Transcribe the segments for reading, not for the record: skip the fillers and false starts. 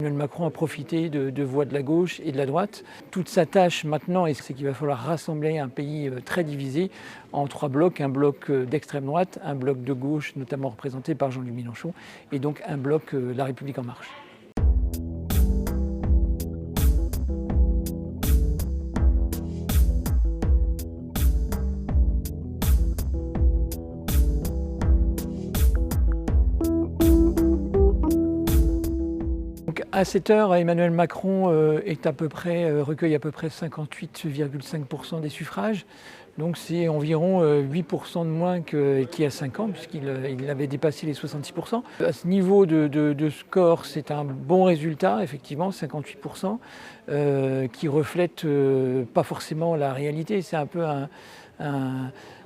Emmanuel Macron a profité de voix de la gauche et de la droite. Toute sa tâche maintenant, c'est qu'il va falloir rassembler un pays très divisé en trois blocs. Un bloc d'extrême droite, un bloc de gauche, notamment représenté par Jean-Luc Mélenchon, et donc un bloc La République En Marche. À cette heure, Emmanuel Macron recueille à peu près 58,5% des suffrages. Donc c'est environ 8% de moins qu'il y a 5 ans, puisqu'il avait dépassé les 66%. À ce niveau de score, c'est un bon résultat, effectivement, 58%, qui reflète pas forcément la réalité. C'est un peu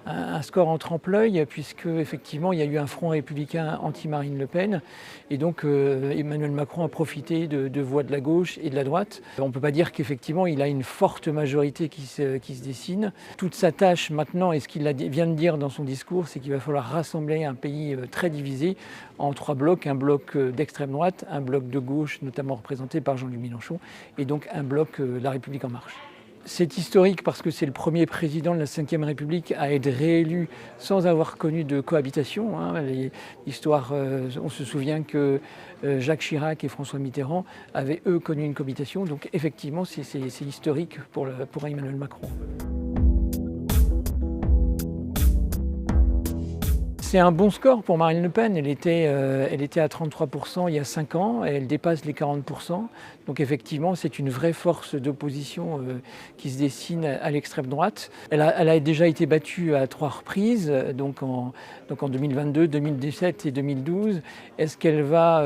un score en trompe-l'œil, puisque effectivement il y a eu un front républicain anti-Marine Le Pen, et donc Emmanuel Macron a profité de voix de la gauche et de la droite. On ne peut pas dire qu'effectivement il a une forte majorité qui se dessine. Toute sa tâche maintenant, et ce qu'il vient de dire dans son discours, c'est qu'il va falloir rassembler un pays très divisé en trois blocs, un bloc d'extrême droite, un bloc de gauche, notamment représenté par Jean-Luc Mélenchon, et donc un bloc La République En Marche. C'est historique parce que c'est le premier président de la Ve République à être réélu sans avoir connu de cohabitation. L'histoire, on se souvient que Jacques Chirac et François Mitterrand avaient eux connu une cohabitation. Donc effectivement, c'est historique pour Emmanuel Macron. C'est un bon score pour Marine Le Pen. Elle était à 33% il y a 5 ans et elle dépasse les 40%. Donc effectivement, c'est une vraie force d'opposition qui se dessine à l'extrême droite. Elle a déjà été battue à 3 reprises, donc en 2022, 2017 et 2012. Est-ce qu'elle va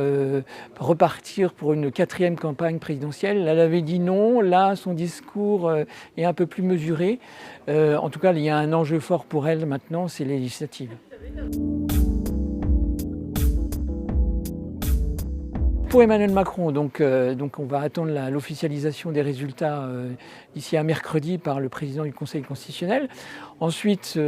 repartir pour une 4e campagne présidentielle? Elle avait dit non. Là, son discours est un peu plus mesuré. En tout cas, il y a un enjeu fort pour elle maintenant, c'est les législatives. Pour Emmanuel Macron, donc on va attendre l'officialisation des résultats d'ici à mercredi par le président du Conseil constitutionnel. Ensuite,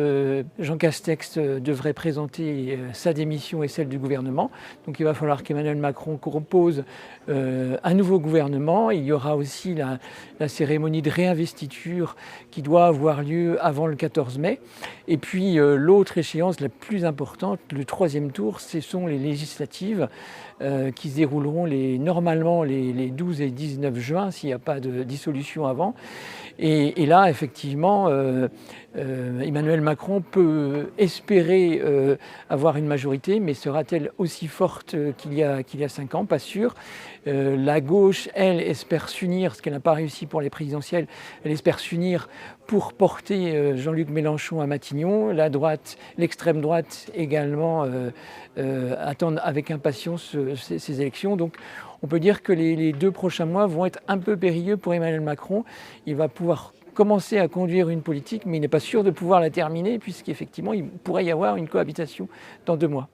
Jean Castex devrait présenter sa démission et celle du gouvernement. Donc il va falloir qu'Emmanuel Macron compose un nouveau gouvernement. Il y aura aussi la cérémonie de réinvestiture qui doit avoir lieu avant le 14 mai. Et puis l'autre échéance la plus importante, le 3e tour, ce sont les législatives qui se dérouleront normalement les 12 et 19 juin, s'il n'y a pas de dissolution avant. Et là, effectivement, Emmanuel Macron peut espérer avoir une majorité, mais sera-t-elle aussi forte qu'il y a 5 ans? Pas sûr. La gauche, elle, espère s'unir, ce qu'elle n'a pas réussi pour les présidentielles, elle espère s'unir pour porter Jean-Luc Mélenchon à Matignon. La droite, l'extrême droite également attendent avec impatience ces élections. Donc on peut dire que les 2 prochains mois vont être un peu périlleux pour Emmanuel Macron. Il va pouvoir commencer à conduire une politique, mais il n'est pas sûr de pouvoir la terminer, puisqu'effectivement, il pourrait y avoir une cohabitation dans 2 mois.